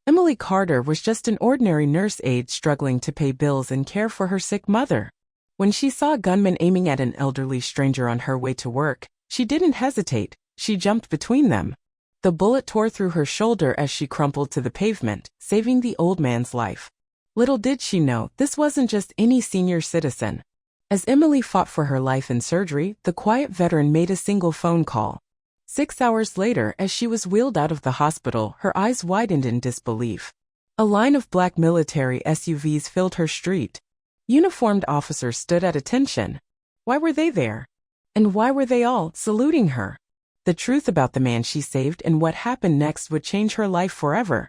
Emily Carter was just an ordinary nurse aide struggling to pay bills and care for her sick mother. When she saw a gunman aiming at an elderly stranger on her way to work, she didn't hesitate, she jumped between them. The bullet tore through her shoulder as she crumpled to the pavement, saving the old man's life. Little did she know, this wasn't just any senior citizen. As Emily fought for her life in surgery, the quiet veteran made a single phone call. 6 hours later, as she was wheeled out of the hospital, her eyes widened in disbelief. A line of black military SUVs filled her street. Uniformed officers stood at attention. Why were they there? And why were they all saluting her? The truth about the man she saved and what happened next would change her life forever.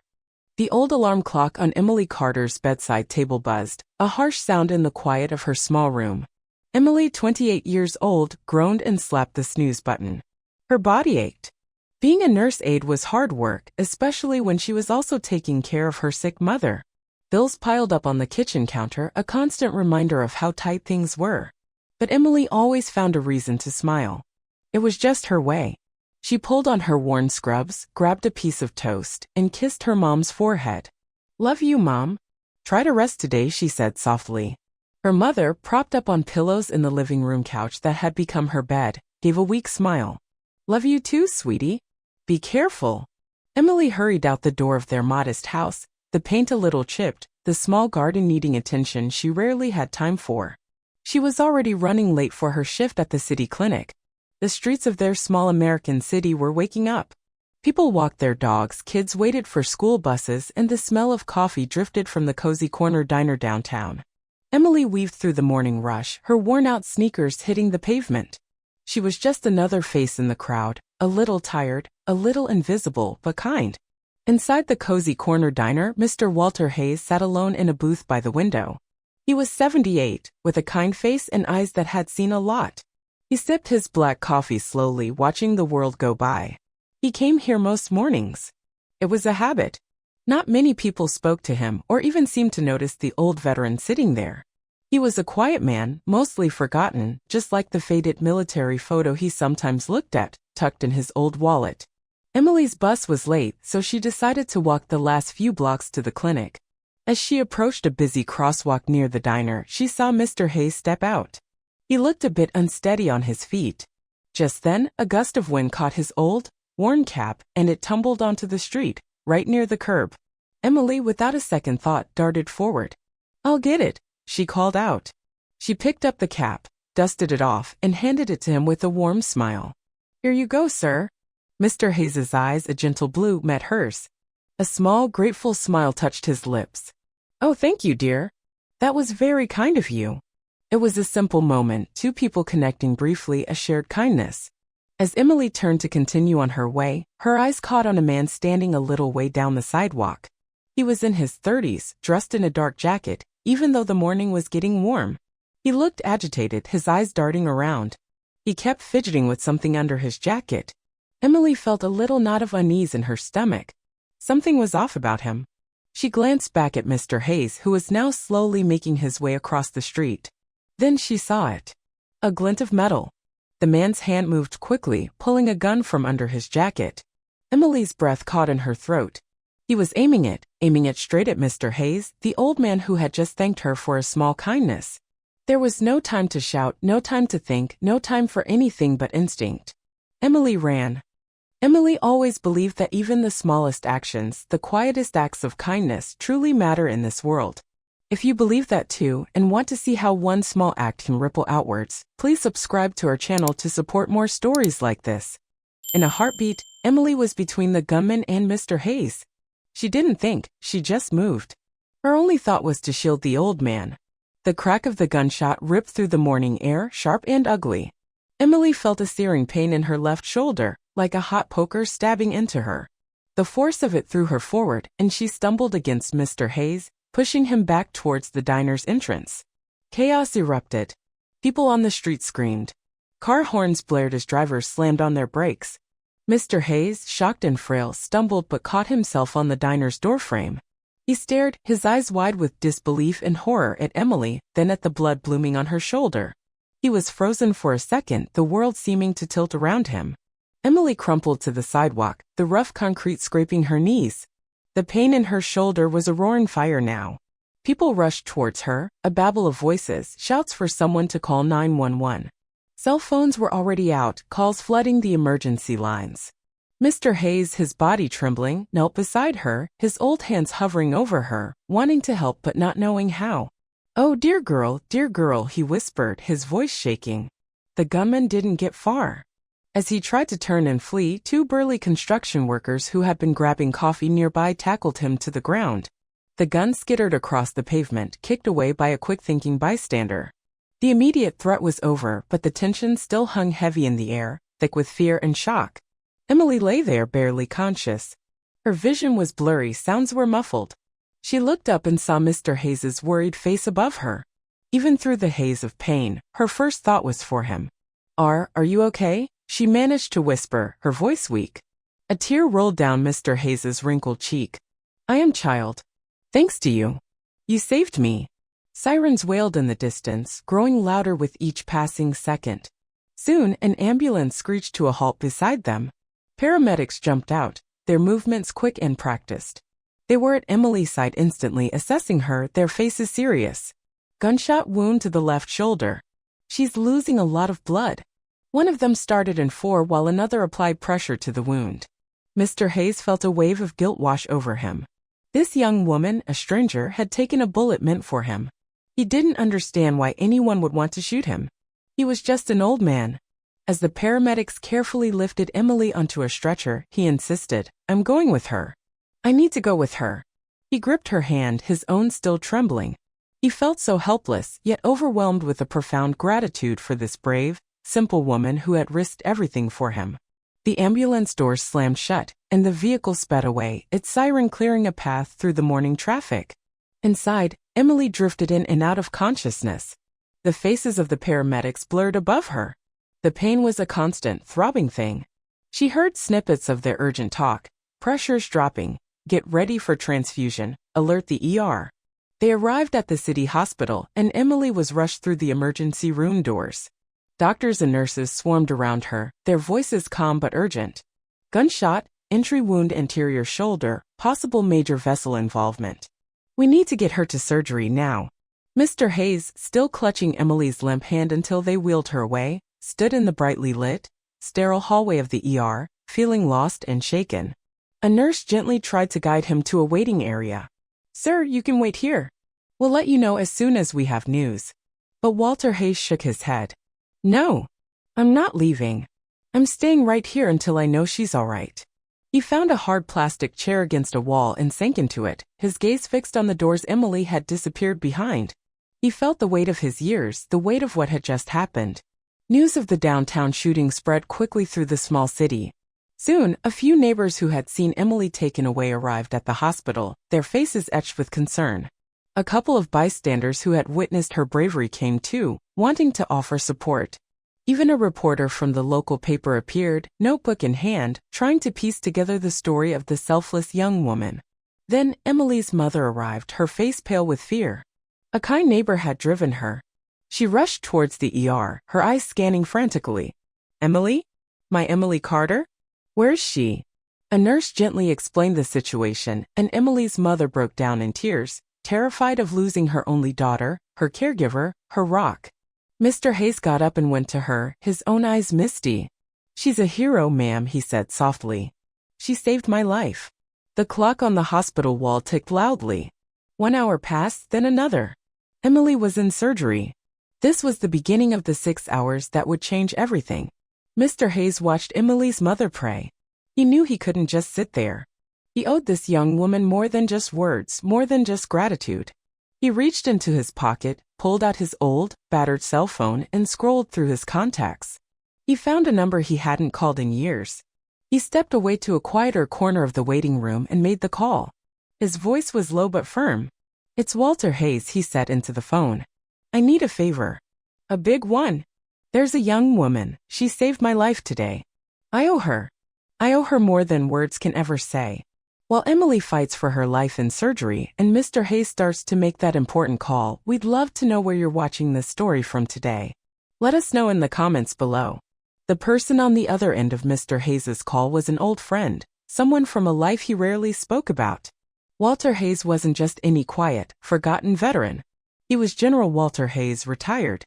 The old alarm clock on Emily Carter's bedside table buzzed, a harsh sound in the quiet of her small room. Emily, 28 years old, groaned and slapped the snooze button. Her body ached. Being a nurse aide was hard work, especially when she was also taking care of her sick mother. Bills piled up on the kitchen counter, a constant reminder of how tight things were. But Emily always found a reason to smile. It was just her way. She pulled on her worn scrubs, grabbed a piece of toast, and kissed her mom's forehead. "Love you, Mom. Try to rest today," she said softly. Her mother, propped up on pillows in the living room couch that had become her bed, gave a weak smile. "Love you too, sweetie. Be careful." Emily hurried out the door of their modest house, the paint a little chipped, the small garden needing attention she rarely had time for. She was already running late for her shift at the city clinic. The streets of their small American city were waking up. People walked their dogs, kids waited for school buses, and the smell of coffee drifted from the cozy corner diner downtown. Emily weaved through the morning rush, her worn-out sneakers hitting the pavement. She was just another face in the crowd, a little tired, a little invisible, but kind. Inside the cozy corner diner, Mr. Walter Hayes sat alone in a booth by the window. He was 78, with a kind face and eyes that had seen a lot. He sipped his black coffee slowly, watching the world go by. He came here most mornings. It was a habit. Not many people spoke to him or even seemed to notice the old veteran sitting there. He was a quiet man, mostly forgotten, just like the faded military photo he sometimes looked at, tucked in his old wallet. Emily's bus was late, so she decided to walk the last few blocks to the clinic. As she approached a busy crosswalk near the diner, she saw Mr. Hayes step out. He looked a bit unsteady on his feet. Just then, a gust of wind caught his old, worn cap, and it tumbled onto the street, right near the curb. Emily, without a second thought, darted forward. "I'll get it," she called out. She picked up the cap, dusted it off, and handed it to him with a warm smile. "Here you go, sir." Mr. Hayes's eyes, a gentle blue, met hers. A small, grateful smile touched his lips. "Oh, thank you, dear. That was very kind of you." It was a simple moment, two people connecting briefly, a shared kindness. As Emily turned to continue on her way, her eyes caught on a man standing a little way down the sidewalk. He was in his 30s, dressed in a dark jacket, even though the morning was getting warm. He looked agitated, his eyes darting around. He kept fidgeting with something under his jacket. Emily felt a little knot of unease in her stomach. Something was off about him. She glanced back at Mr. Hayes, who was now slowly making his way across the street. Then she saw it. A glint of metal. The man's hand moved quickly, pulling a gun from under his jacket. Emily's breath caught in her throat. He was aiming it straight at Mr. Hayes, the old man who had just thanked her for a small kindness. There was no time to shout, no time to think, no time for anything but instinct. Emily ran. Emily always believed that even the smallest actions, the quietest acts of kindness, truly matter in this world. If you believe that too, and want to see how one small act can ripple outwards, please subscribe to our channel to support more stories like this. In a heartbeat, Emily was between the gunman and Mr. Hayes. She didn't think, she just moved. Her only thought was to shield the old man. The crack of the gunshot ripped through the morning air, sharp and ugly. Emily felt a searing pain in her left shoulder, like a hot poker stabbing into her. The force of it threw her forward, and she stumbled against Mr. Hayes, pushing him back towards the diner's entrance. Chaos erupted. People on the street screamed. Car horns blared as drivers slammed on their brakes. Mr. Hayes, shocked and frail, stumbled but caught himself on the diner's doorframe. He stared, his eyes wide with disbelief and horror at Emily, then at the blood blooming on her shoulder. He was frozen for a second, the world seeming to tilt around him. Emily crumpled to the sidewalk, the rough concrete scraping her knees. The pain in her shoulder was a roaring fire now. People rushed towards her, a babble of voices, shouts for someone to call 911. Cell phones were already out, calls flooding the emergency lines. Mr. Hayes, his body trembling, knelt beside her, his old hands hovering over her, wanting to help but not knowing how. "Oh, dear girl," he whispered, his voice shaking. The gunman didn't get far. As he tried to turn and flee, two burly construction workers who had been grabbing coffee nearby tackled him to the ground. The gun skittered across the pavement, kicked away by a quick-thinking bystander. The immediate threat was over, but the tension still hung heavy in the air, thick with fear and shock. Emily lay there barely conscious. Her vision was blurry, sounds were muffled. She looked up and saw Mr. Hayes's worried face above her. Even through the haze of pain, her first thought was for him. Are you okay?" she managed to whisper, her voice weak. A tear rolled down Mr. Hayes's wrinkled cheek. "I am, child. Thanks to you. You saved me." Sirens wailed in the distance, growing louder with each passing second. Soon, an ambulance screeched to a halt beside them. Paramedics jumped out, their movements quick and practiced. They were at Emily's side instantly, assessing her, their faces serious. Gunshot wound to the left shoulder. "She's losing a lot of blood." One of them started in 4 while another applied pressure to the wound. Mr. Hayes felt a wave of guilt wash over him. This young woman, a stranger, had taken a bullet meant for him. He didn't understand why anyone would want to shoot him. He was just an old man. As the paramedics carefully lifted Emily onto a stretcher, he insisted, "I'm going with her. I need to go with her." He gripped her hand, his own still trembling. He felt so helpless, yet overwhelmed with a profound gratitude for this brave, simple woman who had risked everything for him. The ambulance doors slammed shut, and the vehicle sped away, its siren clearing a path through the morning traffic. Inside, Emily drifted in and out of consciousness. The faces of the paramedics blurred above her. The pain was a constant, throbbing thing. She heard snippets of their urgent talk, pressures dropping, get ready for transfusion, alert the ER. They arrived at the city hospital, and Emily was rushed through the emergency room doors. Doctors and nurses swarmed around her, their voices calm but urgent. "Gunshot, entry wound anterior shoulder, possible major vessel involvement. We need to get her to surgery now." Mr. Hayes, still clutching Emily's limp hand until they wheeled her away, stood in the brightly lit, sterile hallway of the ER, feeling lost and shaken. A nurse gently tried to guide him to a waiting area. "Sir, you can wait here. We'll let you know as soon as we have news." But Walter Hayes shook his head. "No, I'm not leaving. I'm staying right here until I know she's all right." He found a hard plastic chair against a wall and sank into it, his gaze fixed on the doors Emily had disappeared behind. He felt the weight of his years, the weight of what had just happened. News of the downtown shooting spread quickly through the small city. Soon, a few neighbors who had seen Emily taken away arrived at the hospital, their faces etched with concern. A couple of bystanders who had witnessed her bravery came too, wanting to offer support. Even a reporter from the local paper appeared, notebook in hand, trying to piece together the story of the selfless young woman. Then Emily's mother arrived, her face pale with fear. A kind neighbor had driven her. She rushed towards the ER, her eyes scanning frantically. "Emily? My Emily Carter? Where's she?" A nurse gently explained the situation, and Emily's mother broke down in tears, terrified of losing her only daughter, her caregiver, her rock. Mr. Hayes got up and went to her, his own eyes misty. "She's a hero, ma'am," he said softly. "She saved my life." The clock on the hospital wall ticked loudly. 1 hour passed, then another. Emily was in surgery. This was the beginning of the 6 hours that would change everything. Mr. Hayes watched Emily's mother pray. He knew he couldn't just sit there. He owed this young woman more than just words, more than just gratitude. He reached into his pocket, pulled out his old, battered cell phone, and scrolled through his contacts. He found a number he hadn't called in years. He stepped away to a quieter corner of the waiting room and made the call. His voice was low but firm. "It's Walter Hayes," he said into the phone. "I need a favor. A big one. There's a young woman. She saved my life today. I owe her. I owe her more than words can ever say." While Emily fights for her life in surgery and Mr. Hayes starts to make that important call, we'd love to know where you're watching this story from today. Let us know in the comments below. The person on the other end of Mr. Hayes' call was an old friend, someone from a life he rarely spoke about. Walter Hayes wasn't just any quiet, forgotten veteran. He was General Walter Hayes, retired.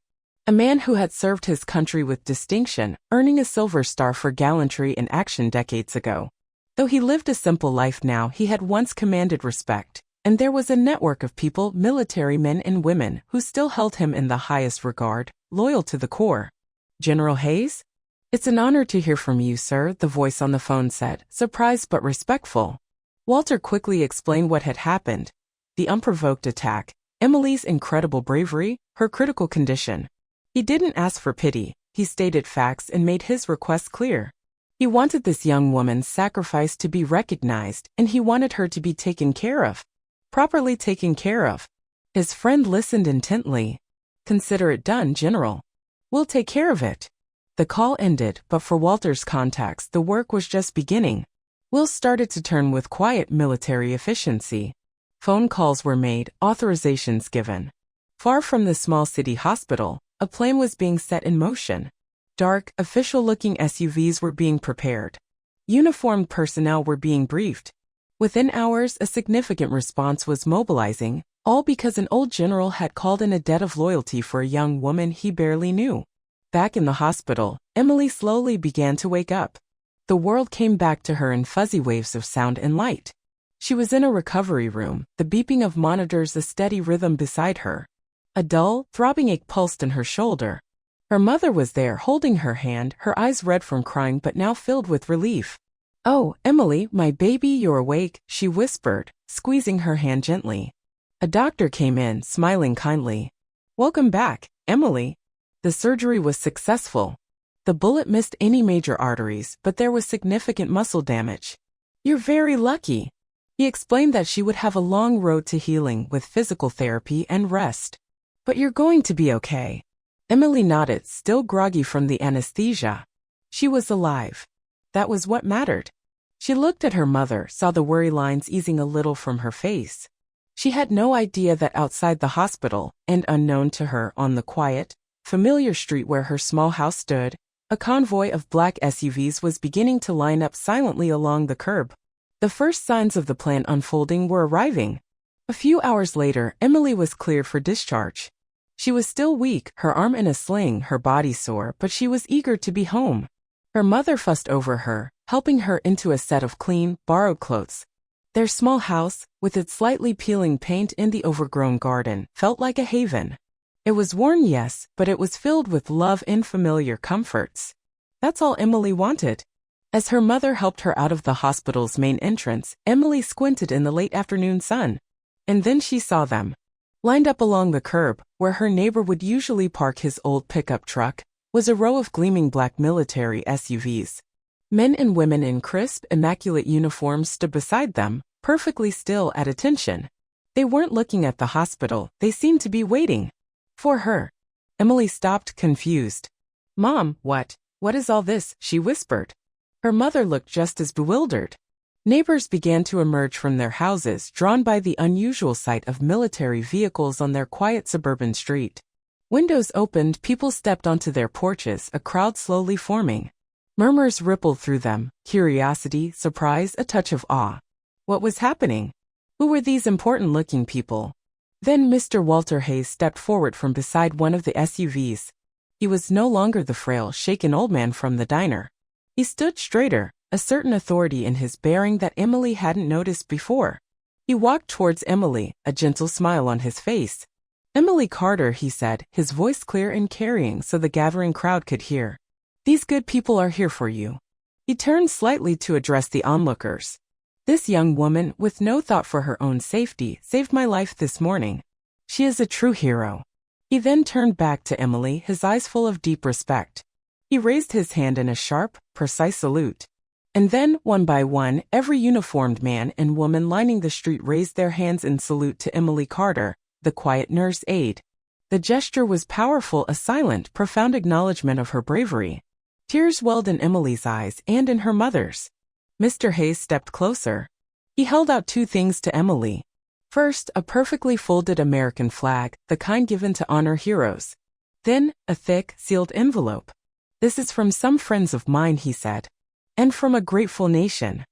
A man who had served his country with distinction, earning a Silver Star for gallantry in action decades ago. Though he lived a simple life now, he had once commanded respect, and there was a network of people, military men and women, who still held him in the highest regard, loyal to the core. General Hayes? It's an honor to hear from you, sir, the voice on the phone said, surprised but respectful. Walter quickly explained what had happened. The unprovoked attack, Emily's incredible bravery, her critical condition. He didn't ask for pity, he stated facts and made his request clear. He wanted this young woman's sacrifice to be recognized, and he wanted her to be taken care of. Properly taken care of. His friend listened intently. Consider it done, General. We'll take care of it. The call ended, but for Walter's contacts, the work was just beginning. Will started to turn with quiet military efficiency. Phone calls were made, authorizations given. Far from the small city hospital, a plan was being set in motion. Dark, official-looking SUVs were being prepared. Uniformed personnel were being briefed. Within hours, a significant response was mobilizing, all because an old general had called in a debt of loyalty for a young woman he barely knew. Back in the hospital, Emily slowly began to wake up. The world came back to her in fuzzy waves of sound and light. She was in a recovery room, the beeping of monitors a steady rhythm beside her. A dull, throbbing ache pulsed in her shoulder. Her mother was there holding her hand, her eyes red from crying but now filled with relief. "Oh, Emily, my baby, you're awake," she whispered, squeezing her hand gently. A doctor came in, smiling kindly. "Welcome back, Emily." The surgery was successful. The bullet missed any major arteries, but there was significant muscle damage. "You're very lucky." He explained that she would have a long road to healing with physical therapy and rest. "But you're going to be okay." Emily nodded, still groggy from the anesthesia. She was alive. That was what mattered. She looked at her mother, saw the worry lines easing a little from her face. She had no idea that outside the hospital, and unknown to her on the quiet, familiar street where her small house stood, a convoy of black SUVs was beginning to line up silently along the curb. The first signs of the plan unfolding were arriving. A few hours later, Emily was cleared for discharge. She was still weak, her arm in a sling, her body sore, but she was eager to be home. Her mother fussed over her, helping her into a set of clean, borrowed clothes. Their small house, with its slightly peeling paint in the overgrown garden, felt like a haven. It was worn, yes, but it was filled with love and familiar comforts. That's all Emily wanted. As her mother helped her out of the hospital's main entrance, Emily squinted in the late afternoon sun. And then she saw them. Lined up along the curb, where her neighbor would usually park his old pickup truck, was a row of gleaming black military SUVs. Men and women in crisp, immaculate uniforms stood beside them, perfectly still at attention. They weren't looking at the hospital, they seemed to be waiting. For her. Emily stopped, confused. "Mom, what is all this?" she whispered. Her mother looked just as bewildered. Neighbors began to emerge from their houses, drawn by the unusual sight of military vehicles on their quiet suburban street. Windows opened, people stepped onto their porches, a crowd slowly forming. Murmurs rippled through them, curiosity, surprise, a touch of awe. What was happening? Who were these important-looking people? Then Mr. Walter Hayes stepped forward from beside one of the SUVs. He was no longer the frail, shaken old man from the diner. He stood straighter, a certain authority in his bearing that Emily hadn't noticed before. He walked towards Emily, a gentle smile on his face. "Emily Carter," he said, his voice clear and carrying so the gathering crowd could hear. "These good people are here for you." He turned slightly to address the onlookers. "This young woman, with no thought for her own safety, saved my life this morning. She is a true hero." He then turned back to Emily, his eyes full of deep respect. He raised his hand in a sharp, precise salute. And then, one by one, every uniformed man and woman lining the street raised their hands in salute to Emily Carter, the quiet nurse aide. The gesture was powerful, a silent, profound acknowledgement of her bravery. Tears welled in Emily's eyes and in her mother's. Mr. Hayes stepped closer. He held out two things to Emily. First, a perfectly folded American flag, the kind given to honor heroes. Then, a thick, sealed envelope. "This is from some friends of mine," he said. "And from a grateful nation."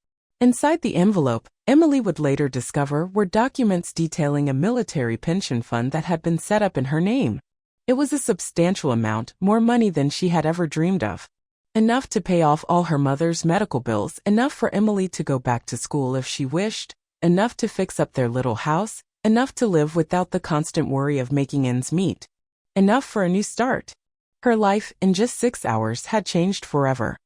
Inside the envelope, Emily would later discover, were documents detailing a military pension fund that had been set up in her name. It was a substantial amount, more money than she had ever dreamed of. Enough to pay off all her mother's medical bills, enough for Emily to go back to school if she wished, enough to fix up their little house, enough to live without the constant worry of making ends meet. Enough for a new start. Her life, in just 6 hours, had changed forever.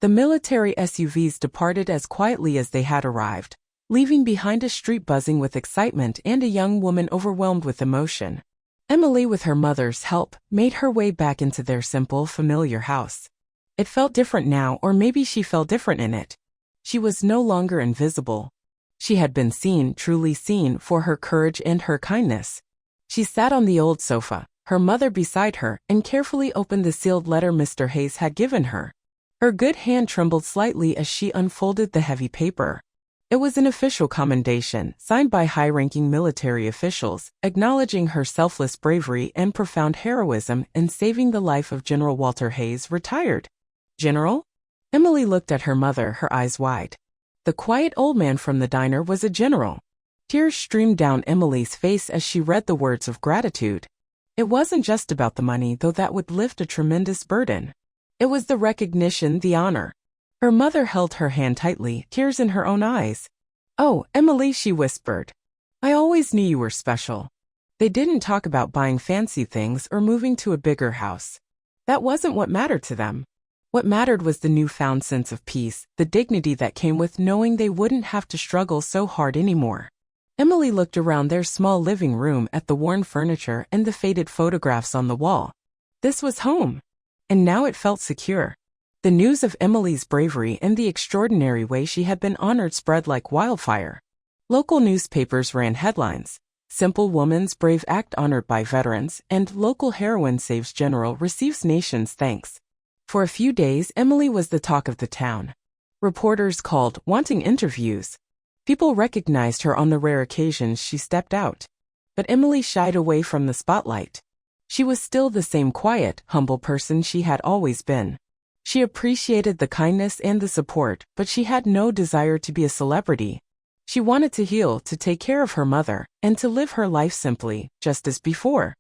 The military SUVs departed as quietly as they had arrived, leaving behind a street buzzing with excitement and a young woman overwhelmed with emotion. Emily, with her mother's help, made her way back into their simple, familiar house. It felt different now, or maybe she felt different in it. She was no longer invisible. She had been seen, truly seen, for her courage and her kindness. She sat on the old sofa, her mother beside her, and carefully opened the sealed letter Mr. Hayes had given her. Her good hand trembled slightly as she unfolded the heavy paper. It was an official commendation, signed by high-ranking military officials, acknowledging her selfless bravery and profound heroism in saving the life of General Walter Hayes, retired. General? Emily looked at her mother, her eyes wide. The quiet old man from the diner was a general. Tears streamed down Emily's face as she read the words of gratitude. It wasn't just about the money, though that would lift a tremendous burden. It was the recognition, the honor. Her mother held her hand tightly, tears in her own eyes. "Oh, Emily," she whispered. "I always knew you were special." They didn't talk about buying fancy things or moving to a bigger house. That wasn't what mattered to them. What mattered was the newfound sense of peace, the dignity that came with knowing they wouldn't have to struggle so hard anymore. Emily looked around their small living room at the worn furniture and the faded photographs on the wall. This was home. And now it felt secure. The news of Emily's bravery and the extraordinary way she had been honored spread like wildfire. Local newspapers ran headlines: "Simple Woman's Brave Act Honored by Veterans," and "Local Heroine Saves General Receives Nation's Thanks." For a few days, Emily was the talk of the town. Reporters called, wanting interviews. People recognized her on the rare occasions she stepped out. But Emily shied away from the spotlight. She was still the same quiet, humble person she had always been. She appreciated the kindness and the support, but she had no desire to be a celebrity. She wanted to heal, to take care of her mother, and to live her life simply, just as before.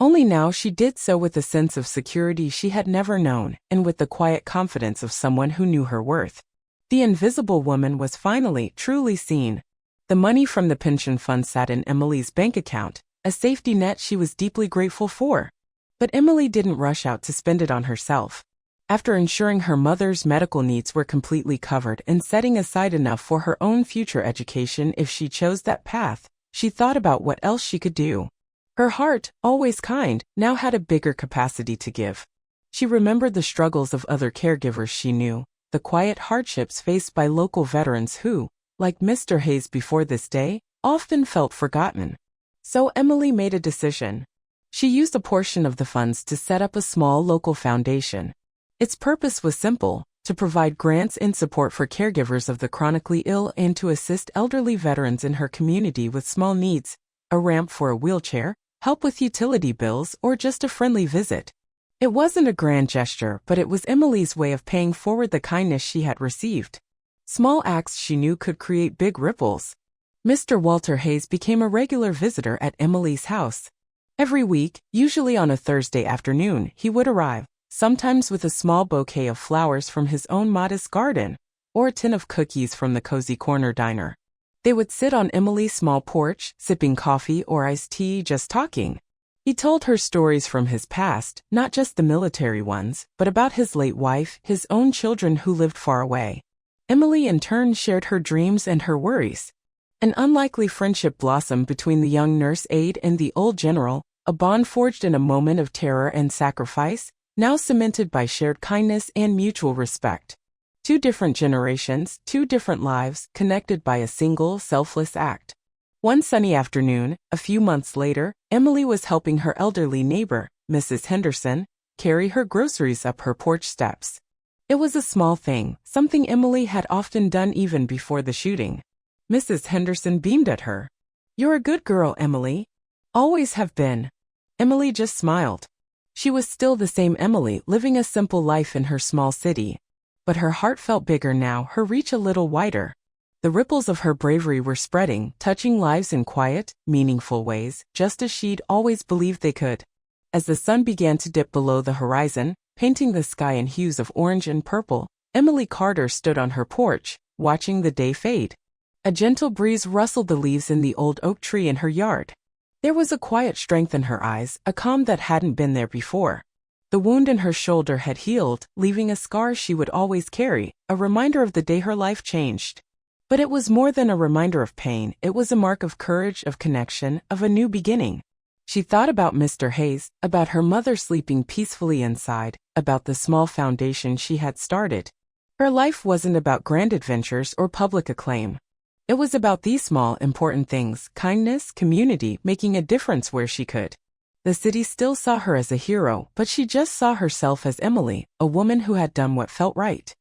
Only now she did so with a sense of security she had never known, and with the quiet confidence of someone who knew her worth. The invisible woman was finally, truly seen. The money from the pension fund sat in Emily's bank account, a safety net she was deeply grateful for. But Emily didn't rush out to spend it on herself. After ensuring her mother's medical needs were completely covered and setting aside enough for her own future education if she chose that path, she thought about what else she could do. Her heart, always kind, now had a bigger capacity to give. She remembered the struggles of other caregivers she knew, the quiet hardships faced by local veterans who, like Mr. Hayes before this day, often felt forgotten. So Emily made a decision. She used a portion of the funds to set up a small local foundation. Its purpose was simple: to provide grants and support for caregivers of the chronically ill and to assist elderly veterans in her community with small needs, a ramp for a wheelchair, help with utility bills, or just a friendly visit. It wasn't a grand gesture, but it was Emily's way of paying forward the kindness she had received. Small acts she knew could create big ripples. Mr. Walter Hayes became a regular visitor at Emily's house. Every week, usually on a Thursday afternoon, he would arrive, sometimes with a small bouquet of flowers from his own modest garden, or a tin of cookies from the cozy corner diner. They would sit on Emily's small porch, sipping coffee or iced tea, just talking. He told her stories from his past, not just the military ones, but about his late wife, his own children who lived far away. Emily in turn shared her dreams and her worries. An unlikely friendship blossomed between the young nurse aide and the old general, a bond forged in a moment of terror and sacrifice, now cemented by shared kindness and mutual respect. 2 different generations, 2 different lives, connected by a single, selfless act. One sunny afternoon, a few months later, Emily was helping her elderly neighbor, Mrs. Henderson, carry her groceries up her porch steps. It was a small thing, something Emily had often done even before the shooting. Mrs. Henderson beamed at her. "You're a good girl, Emily. Always have been." Emily just smiled. She was still the same Emily, living a simple life in her small city. But her heart felt bigger now, her reach a little wider. The ripples of her bravery were spreading, touching lives in quiet, meaningful ways, just as she'd always believed they could. As the sun began to dip below the horizon, painting the sky in hues of orange and purple, Emily Carter stood on her porch, watching the day fade. A gentle breeze rustled the leaves in the old oak tree in her yard. There was a quiet strength in her eyes, a calm that hadn't been there before. The wound in her shoulder had healed, leaving a scar she would always carry, a reminder of the day her life changed. But it was more than a reminder of pain, it was a mark of courage, of connection, of a new beginning. She thought about Mr. Hayes, about her mother sleeping peacefully inside, about the small foundation she had started. Her life wasn't about grand adventures or public acclaim. It was about these small, important things, kindness, community, making a difference where she could. The city still saw her as a hero, but she just saw herself as Emily, a woman who had done what felt right.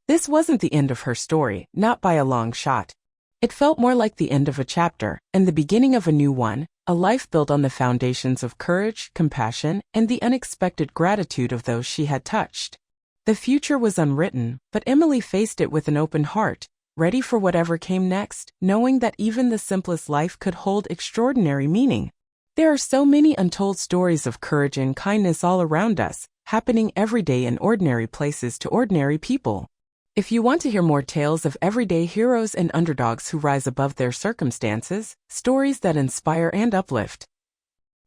This wasn't the end of her story, not by a long shot. It felt more like the end of a chapter, and the beginning of a new one, a life built on the foundations of courage, compassion, and the unexpected gratitude of those she had touched. The future was unwritten, but Emily faced it with an open heart, ready for whatever came next, knowing that even the simplest life could hold extraordinary meaning. There are so many untold stories of courage and kindness all around us, happening every day in ordinary places to ordinary people. If you want to hear more tales of everyday heroes and underdogs who rise above their circumstances, stories that inspire and uplift.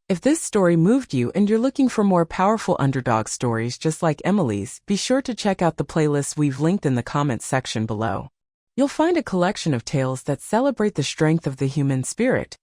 If this story moved you and you're looking for more powerful underdog stories just like Emily's, be sure to check out the playlists we've linked in the comments section below. You'll find a collection of tales that celebrate the strength of the human spirit,